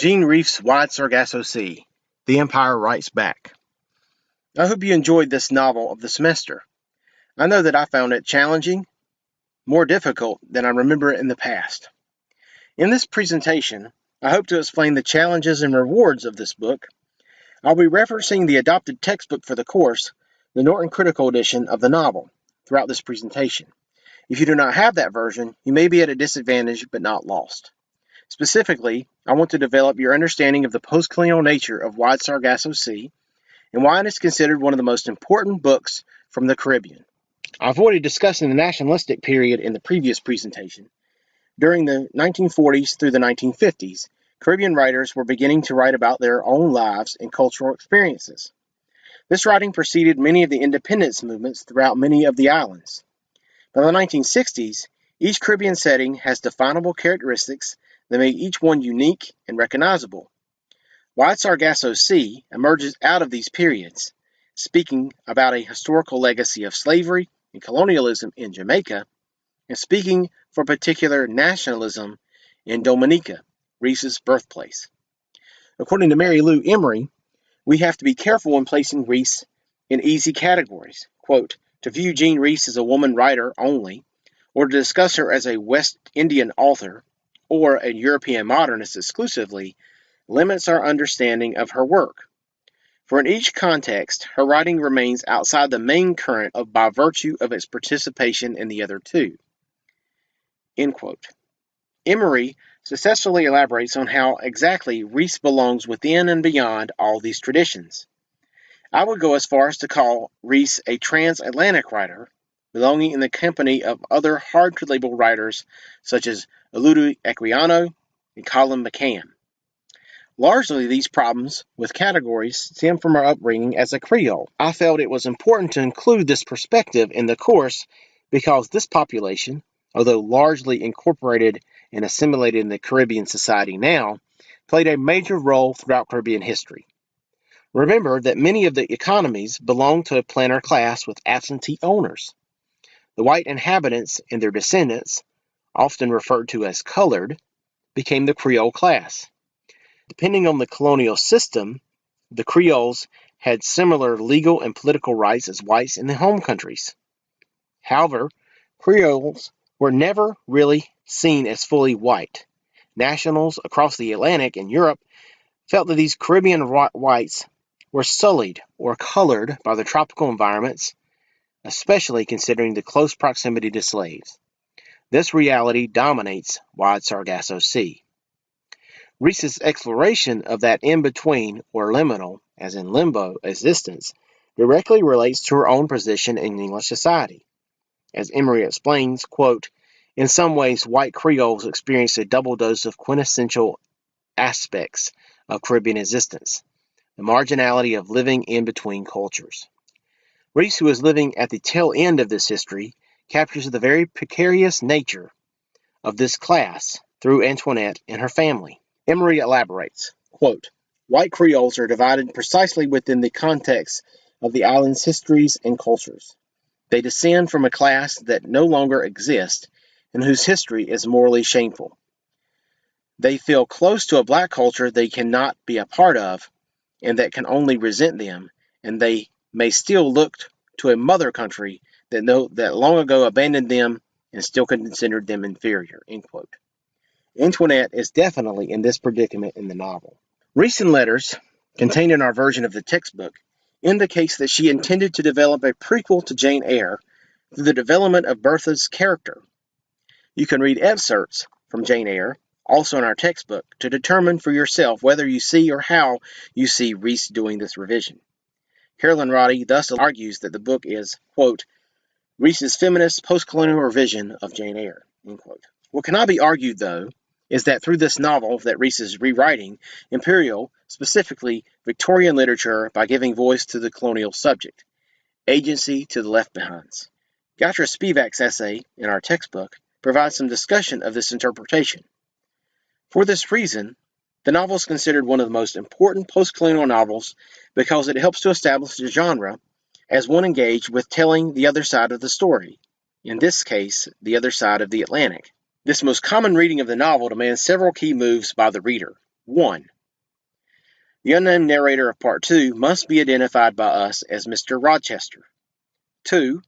Jean Reef's Wide Sargasso Sea, The Empire Writes Back. I hope you enjoyed this novel of the semester. I know that I found it challenging, more difficult than I remember in the past. In this presentation, I hope to explain the challenges and rewards of this book. I'll be referencing the adopted textbook for the course, the Norton Critical Edition of the novel, throughout this presentation. If you do not have that version, you may be at a disadvantage but not lost. Specifically, I want to develop your understanding of the post-colonial nature of Wide Sargasso Sea and why it is considered one of the most important books from the Caribbean. I avoided discussing the nationalistic period in the previous presentation. During the 1940s through the 1950s, Caribbean writers were beginning to write about their own lives and cultural experiences. This writing preceded many of the independence movements throughout many of the islands. By the 1960s, each Caribbean setting has definable characteristics that make each one unique and recognizable. Wide Sargasso Sea emerges out of these periods, speaking about a historical legacy of slavery and colonialism in Jamaica, and speaking for particular nationalism in Dominica, Rhys's birthplace. According to Mary Lou Emery, we have to be careful in placing Rhys in easy categories. Quote, to view Jean Rhys as a woman writer only, or to discuss her as a West Indian author, or a European modernist exclusively, limits our understanding of her work. For in each context, her writing remains outside the main current by virtue of its participation in the other two. End quote. Emery successfully elaborates on how exactly Rhys belongs within and beyond all these traditions. I would go as far as to call Rhys a transatlantic writer, belonging in the company of other hard-to-label writers such as Oludu Equiano and Colin McCann. Largely, these problems with categories stem from our upbringing as a Creole. I felt it was important to include this perspective in the course because this population, although largely incorporated and assimilated in the Caribbean society now, played a major role throughout Caribbean history. Remember that many of the economies belonged to a planter class with absentee owners. The white inhabitants and their descendants, often referred to as colored, became the Creole class. Depending on the colonial system, the Creoles had similar legal and political rights as whites in the home countries. However, Creoles were never really seen as fully white. Nationals across the Atlantic and Europe felt that these Caribbean whites were sullied or colored by the tropical environments, especially considering the close proximity to slaves. This reality dominates Wide Sargasso Sea. Rhys's exploration of that in-between or liminal, as in limbo, existence directly relates to her own position in English society. As Emery explains, quote, in some ways, white Creoles experienced a double dose of quintessential aspects of Caribbean existence, the marginality of living in between cultures. Rhys, who is living at the tail end of this history, captures the very precarious nature of this class through Antoinette and her family. Emery elaborates, quote, white Creoles are divided precisely within the context of the island's histories and cultures. They descend from a class that no longer exists and whose history is morally shameful. They feel close to a black culture they cannot be a part of and that can only resent them, and they may still look to a mother country that long ago abandoned them and still considered them inferior, end quote. Antoinette is definitely in this predicament in the novel. Recent letters, contained in our version of the textbook, indicates that she intended to develop a prequel to Jane Eyre through the development of Bertha's character. You can read excerpts from Jane Eyre, also in our textbook, to determine for yourself whether you see or how you see Rhys doing this revision. Carolyn Roddy thus argues that the book is, quote, Rhys's feminist post-colonial revision of Jane Eyre, end quote. What cannot be argued, though, is that through this novel that Rhys is rewriting imperial, specifically Victorian literature by giving voice to the colonial subject, agency to the left-behinds. Gatra Spivak's essay in our textbook provides some discussion of this interpretation. For this reason, the novel is considered one of the most important post-colonial novels because it helps to establish the genre as one engaged with telling the other side of the story, in this case, the other side of the Atlantic. This most common reading of the novel demands several key moves by the reader. 1. The unnamed narrator of Part 2 must be identified by us as Mr. Rochester. 2.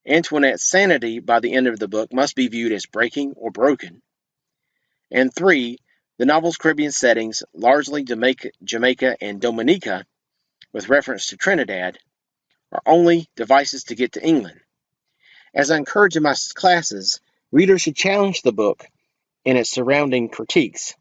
Antoinette's sanity by the end of the book must be viewed as breaking or broken. And 3. The novel's Caribbean settings, largely Jamaica and Dominica, with reference to Trinidad, are only devices to get to England. As I encourage in my classes, readers should challenge the book and its surrounding critiques.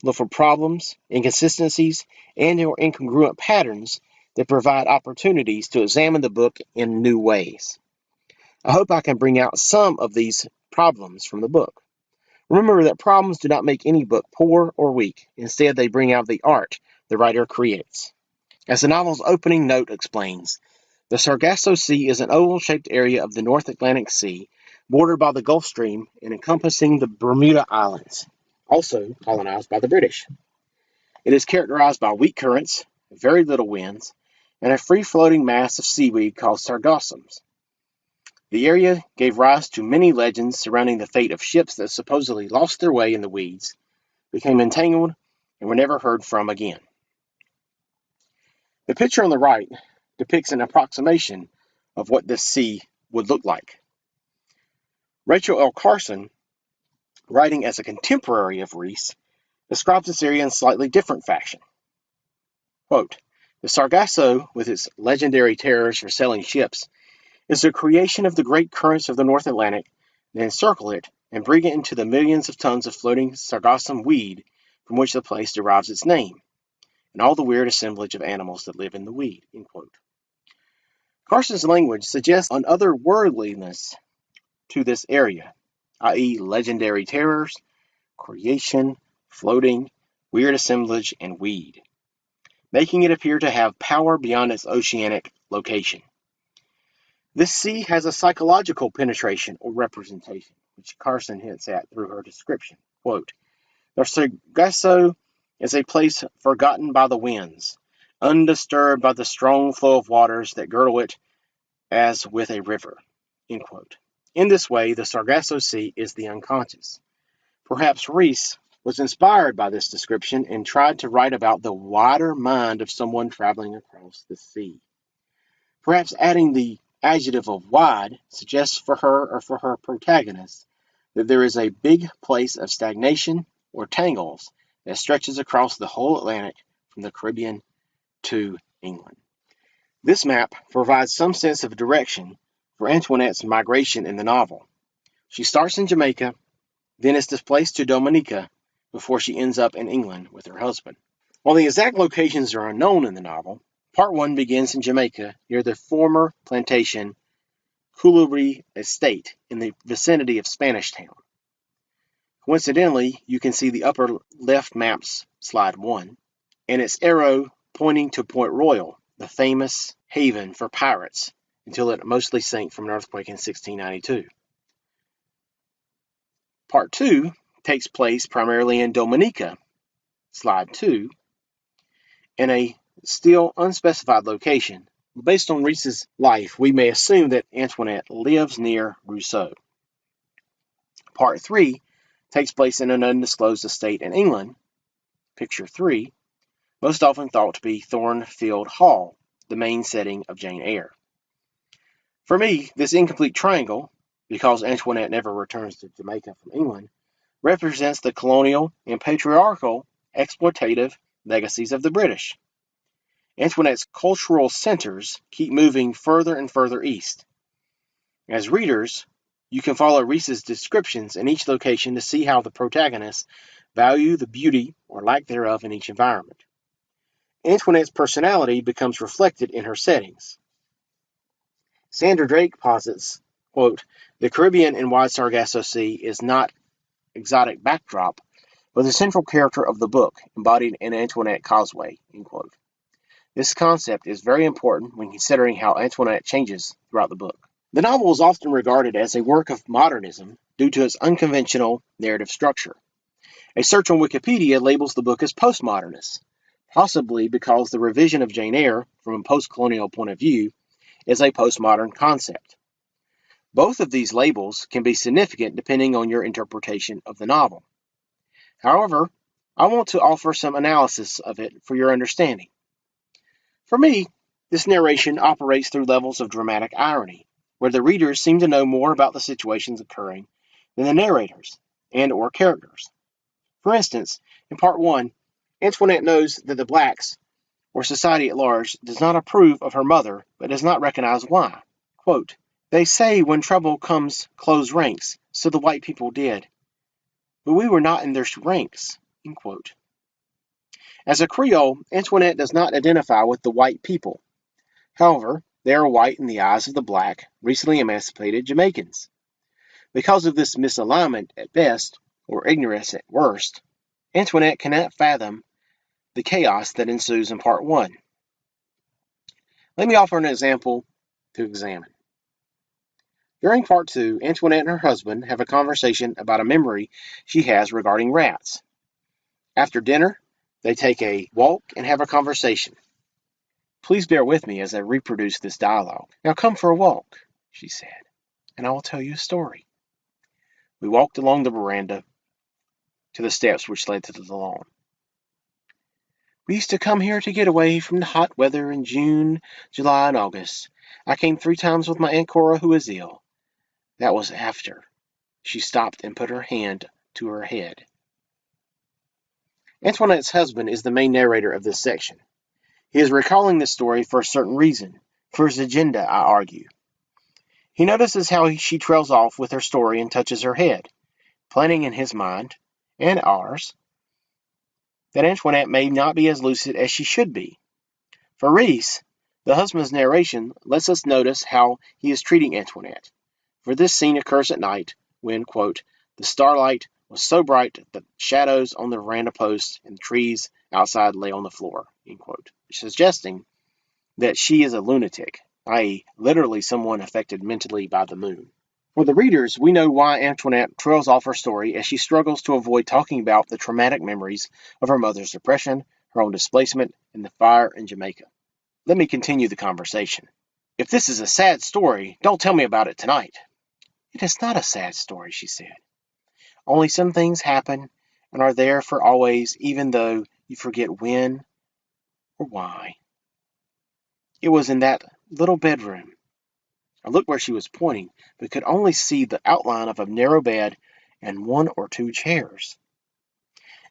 Look for problems, inconsistencies, and/or incongruent patterns that provide opportunities to examine the book in new ways. I hope I can bring out some of these problems from the book. Remember that problems do not make any book poor or weak. Instead, they bring out the art the writer creates. As the novel's opening note explains, the Sargasso Sea is an oval-shaped area of the North Atlantic Sea, bordered by the Gulf Stream and encompassing the Bermuda Islands, also colonized by the British. It is characterized by weak currents, very little winds, and a free-floating mass of seaweed called sargassums. The area gave rise to many legends surrounding the fate of ships that supposedly lost their way in the weeds, became entangled, and were never heard from again. The picture on the right depicts an approximation of what this sea would look like. Rachel L. Carson, writing as a contemporary of Rhys, describes this area in slightly different fashion. Quote, the Sargasso, with its legendary terrors for sailing ships, is the creation of the great currents of the North Atlantic that encircle it and bring it into the millions of tons of floating sargassum weed from which the place derives its name, and all the weird assemblage of animals that live in the weed. End quote. Carson's language suggests an otherworldliness to this area, i.e. legendary terrors, creation, floating, weird assemblage, and weed, making it appear to have power beyond its oceanic location. This sea has a psychological penetration or representation, which Carson hints at through her description. Quote, the Sargasso is a place forgotten by the winds, undisturbed by the strong flow of waters that girdle it as with a river. End quote. In this way, the Sargasso Sea is the unconscious. Perhaps Rhys was inspired by this description and tried to write about the wider mind of someone traveling across the sea. Perhaps adding the adjective of wide suggests for her or for her protagonist that there is a big place of stagnation or tangles that stretches across the whole Atlantic from the Caribbean to England. This map provides some sense of direction for Antoinette's migration in the novel. She starts in Jamaica, then is displaced to Dominica before she ends up in England with her husband. While the exact locations are unknown in the novel, Part 1 begins in Jamaica near the former plantation Culebri Estate in the vicinity of Spanish Town. Coincidentally, you can see the upper left map's slide 1, and its arrow pointing to Point Royal, the famous haven for pirates, until it mostly sank from an earthquake in 1692. Part 2 takes place primarily in Dominica, slide 2, in a still unspecified location. Based on Rhys's life, we may assume that Antoinette lives near Rousseau. Part 3 takes place in an undisclosed estate in England, picture 3, most often thought to be Thornfield Hall, the main setting of Jane Eyre. For me, this incomplete triangle, because Antoinette never returns to Jamaica from England, represents the colonial and patriarchal exploitative legacies of the British. Antoinette's cultural centers keep moving further and further east. As readers, you can follow Rhys's descriptions in each location to see how the protagonists value the beauty or lack thereof in each environment. Antoinette's personality becomes reflected in her settings. Sandra Drake posits, quote, the Caribbean and wide Sargasso Sea is not exotic backdrop, but the central character of the book, embodied in Antoinette Causeway, end quote. This concept is very important when considering how Antoinette changes throughout the book. The novel is often regarded as a work of modernism due to its unconventional narrative structure. A search on Wikipedia labels the book as postmodernist, possibly because the revision of Jane Eyre from a post-colonial point of view is a postmodern concept. Both of these labels can be significant depending on your interpretation of the novel. However, I want to offer some analysis of it for your understanding. For me, this narration operates through levels of dramatic irony, where the readers seem to know more about the situations occurring than the narrators and or characters. For instance, in part 1, Antoinette knows that the blacks, or society at large, does not approve of her mother, but does not recognize why. Quote, "They say when trouble comes, close ranks, so the white people did. But we were not in their ranks." End quote. As a Creole, Antoinette does not identify with the white people. However, they are white in the eyes of the black, recently emancipated Jamaicans. Because of this misalignment at best, or ignorance at worst, Antoinette cannot fathom the chaos that ensues in part 1. Let me offer an example to examine. During part 2, Antoinette and her husband have a conversation about a memory she has regarding rats. After dinner, they take a walk and have a conversation. Please bear with me as I reproduce this dialogue. "Now come for a walk," she said, "and I will tell you a story." We walked along the veranda to the steps which led to the lawn. "We used to come here to get away from the hot weather in June, July, and August. I came 3 times with my Aunt Cora, who is ill. That was after." She stopped and put her hand to her head. Antoinette's husband is the main narrator of this section. He is recalling this story for a certain reason, for his agenda, I argue. He notices how she trails off with her story and touches her head, planning in his mind, and ours, that Antoinette may not be as lucid as she should be. For Rhys, the husband's narration lets us notice how he is treating Antoinette. For this scene occurs at night, when, quote, "the starlight was so bright that the shadows on the veranda posts and the trees outside lay on the floor," end quote, suggesting that she is a lunatic, i.e., literally someone affected mentally by the moon. For the readers, we know why Antoinette trails off her story as she struggles to avoid talking about the traumatic memories of her mother's depression, her own displacement, and the fire in Jamaica. Let me continue the conversation. "If this is a sad story, don't tell me about it tonight." "It is not a sad story," she said. "Only some things happen and are there for always, even though you forget when or why. It was in that little bedroom." I looked where she was pointing, but could only see the outline of a narrow bed and 1 or 2 chairs.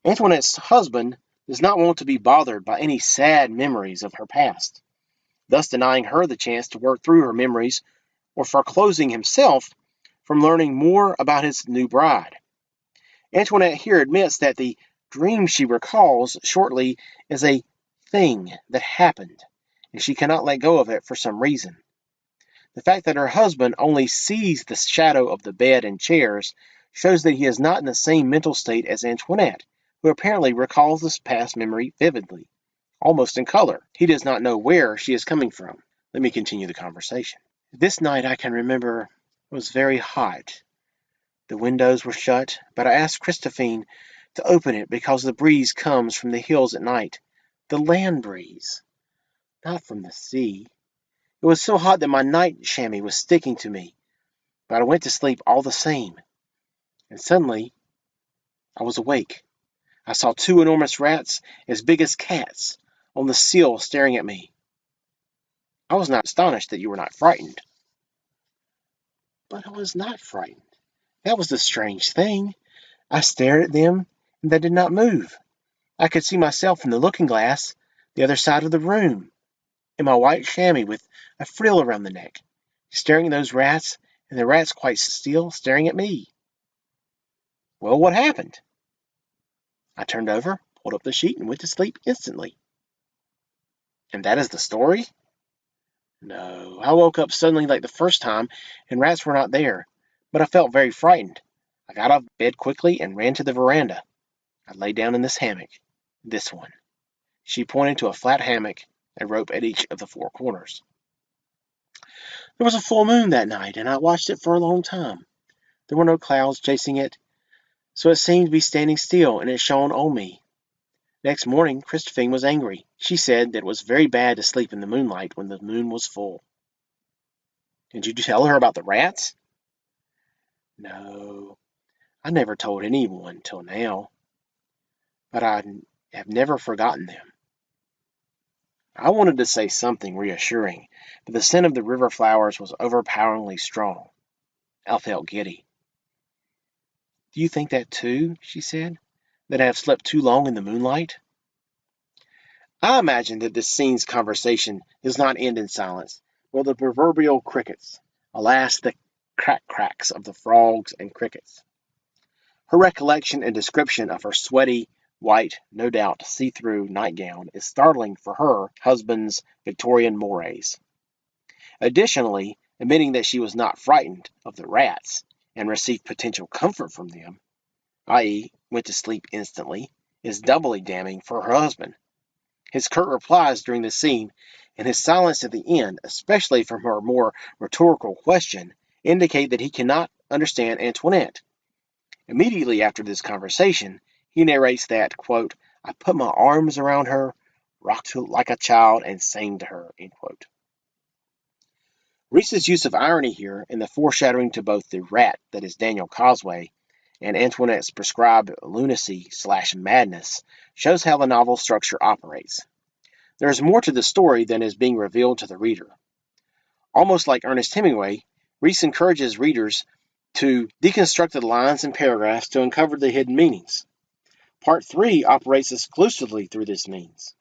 Antoinette's husband does not want to be bothered by any sad memories of her past, thus denying her the chance to work through her memories or foreclosing himself from learning more about his new bride. Antoinette here admits that the dream she recalls shortly is a thing that happened, and she cannot let go of it for some reason. The fact that her husband only sees the shadow of the bed and chairs shows that he is not in the same mental state as Antoinette, who apparently recalls this past memory vividly, almost in color. He does not know where she is coming from. Let me continue the conversation. "This night I can remember was very hot. The windows were shut, but I asked Christophine to open it because the breeze comes from the hills at night, the land breeze, not from the sea. It was so hot that my night chamois was sticking to me, but I went to sleep all the same. And suddenly I was awake. I saw 2 enormous rats, as big as cats, on the sill staring at me. I was not astonished that you were not frightened." "But I was not frightened. That was the strange thing. I stared at them, and they did not move. I could see myself in the looking glass, the other side of the room, in my white chamois with a frill around the neck, staring at those rats, and the rats quite still staring at me." "Well, what happened?" "I turned over, pulled up the sheet, and went to sleep instantly." "And that is the story?" "No, I woke up suddenly like the first time, and rats were not there, but I felt very frightened. I got off bed quickly and ran to the veranda. I lay down in this hammock. This one." She pointed to a flat hammock, a rope at each of the 4 corners. "There was a full moon that night, and I watched it for a long time. There were no clouds chasing it, so it seemed to be standing still, and it shone on me. Next morning, Christophine was angry. She said that it was very bad to sleep in the moonlight when the moon was full." "Did you tell her about the rats?" "No, I never told anyone till now. but I have never forgotten them. I wanted to say something reassuring, but the scent of the river flowers was overpoweringly strong. I felt giddy. Do you think that too? She said. That I have slept too long in the moonlight? I imagine that this scene's conversation does not end in silence, but the proverbial crickets. Alas, the cracks of the frogs and crickets. Her recollection and description of her sweaty, white, no doubt see-through nightgown is startling for her husband's Victorian mores. Additionally, admitting that she was not frightened of the rats and received potential comfort from them, i.e., went to sleep instantly, is doubly damning for her husband. His curt replies during the scene and his silence at the end, especially from her more rhetorical question, indicate that he cannot understand Antoinette. Immediately after this conversation, he narrates that, quote, I put my arms around her, rocked her like a child, and sang to her, end quote. Rhys's use of irony here in the foreshadowing to both the rat that is Daniel Cosway and Antoinette's prescribed lunacy/madness shows how the novel's structure operates. There is more to the story than is being revealed to the reader. Almost like Ernest Hemingway, Rhys encourages readers to deconstruct the lines and paragraphs to uncover the hidden meanings. Part 3 operates exclusively through this means.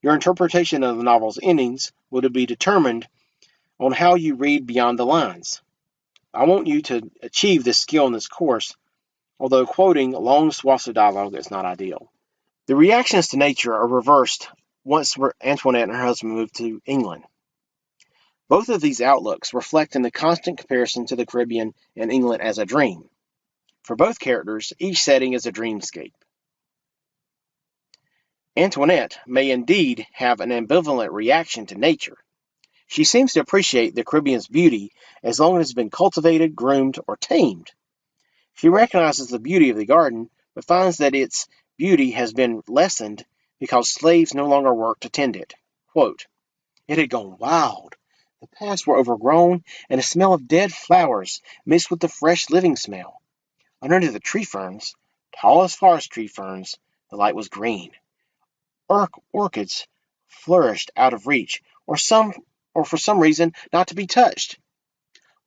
Your interpretation of the novel's endings will be determined on how you read beyond the lines. I want you to achieve this skill in this course, although quoting long swaths of dialogue is not ideal. The reactions to nature are reversed once Antoinette and her husband move to England. Both of these outlooks reflect in the constant comparison to the Caribbean and England as a dream. For both characters, each setting is a dreamscape. Antoinette may indeed have an ambivalent reaction to nature. She seems to appreciate the Caribbean's beauty as long as it has been cultivated, groomed, or tamed. She recognizes the beauty of the garden, but finds that its beauty has been lessened because slaves no longer work to tend it. Quote, it had gone wild. The paths were overgrown, and a smell of dead flowers mixed with the fresh living smell. Under the tree ferns, tall as forest tree ferns, the light was green. Orchids flourished out of reach, or for some reason not to be touched.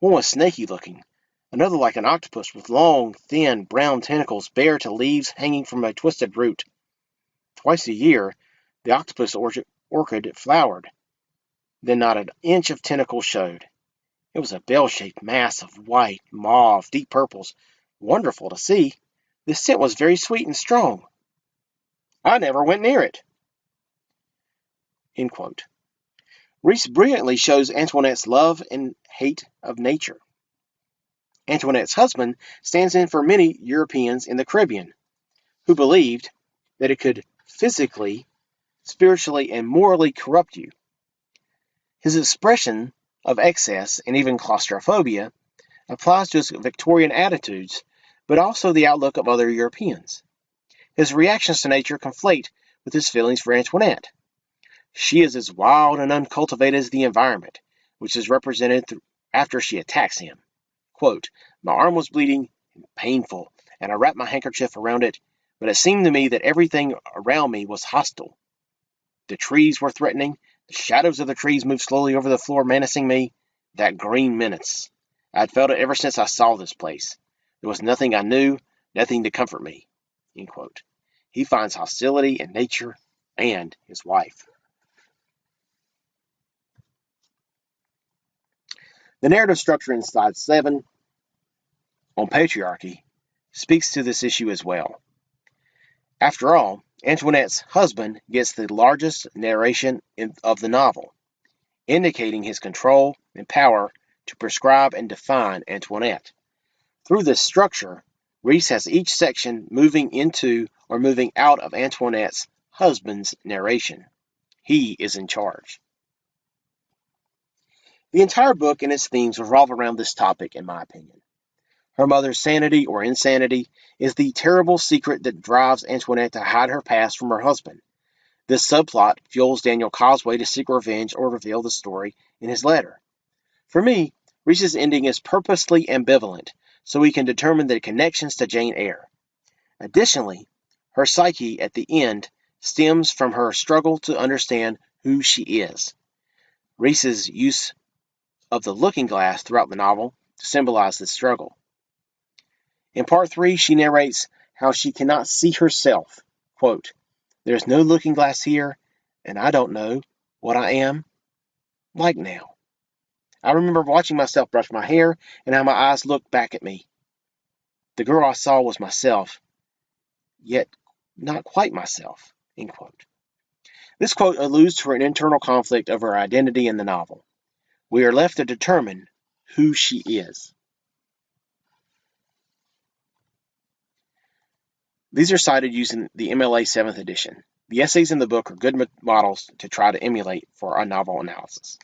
One was snaky looking, another like an octopus with long, thin, brown tentacles bare to leaves hanging from a twisted root. Twice a year, the octopus orchid flowered. Then not an inch of tentacle showed. It was a bell-shaped mass of white, mauve, deep purples, wonderful to see. The scent was very sweet and strong. I never went near it. End quote. Rhys brilliantly shows Antoinette's love and hate of nature. Antoinette's husband stands in for many Europeans in the Caribbean who believed that it could physically, spiritually, and morally corrupt you. His expression of excess and even claustrophobia applies to his Victorian attitudes, but also the outlook of other Europeans. His reactions to nature conflate with his feelings for Antoinette. She is as wild and uncultivated as the environment, which is represented after she attacks him. Quote, my arm was bleeding and painful, and I wrapped my handkerchief around it, but it seemed to me that everything around me was hostile. The trees were threatening. The shadows of the trees moved slowly over the floor, menacing me. That green menace. I had felt it ever since I saw this place. There was nothing I knew, nothing to comfort me. End quote. He finds hostility in nature and his wife. The narrative structure in slide 7 on patriarchy speaks to this issue as well. After all, Antoinette's husband gets the largest narration of the novel, indicating his control and power to prescribe and define Antoinette. Through this structure, Rhys has each section moving into or moving out of Antoinette's husband's narration. He is in charge. The entire book and its themes revolve around this topic, in my opinion. Her mother's sanity or insanity is the terrible secret that drives Antoinette to hide her past from her husband. This subplot fuels Daniel Cosway to seek revenge or reveal the story in his letter. For me, Rhys's ending is purposely ambivalent, so we can determine the connections to Jane Eyre. Additionally, Her psyche at the end stems from her struggle to understand who she is. Rhys's use of the looking glass throughout the novel to symbolize this struggle. In part 3, she narrates how she cannot see herself. Quote, "There's no looking glass here, and I don't know what I am like now. I remember watching myself brush my hair and how my eyes looked back at me. The girl I saw was myself, yet not quite myself." End quote. This quote alludes to an internal conflict of her identity in the novel. We are left to determine who she is. These are cited using the MLA 7th edition. The essays in the book are good models to try to emulate for our novel analysis.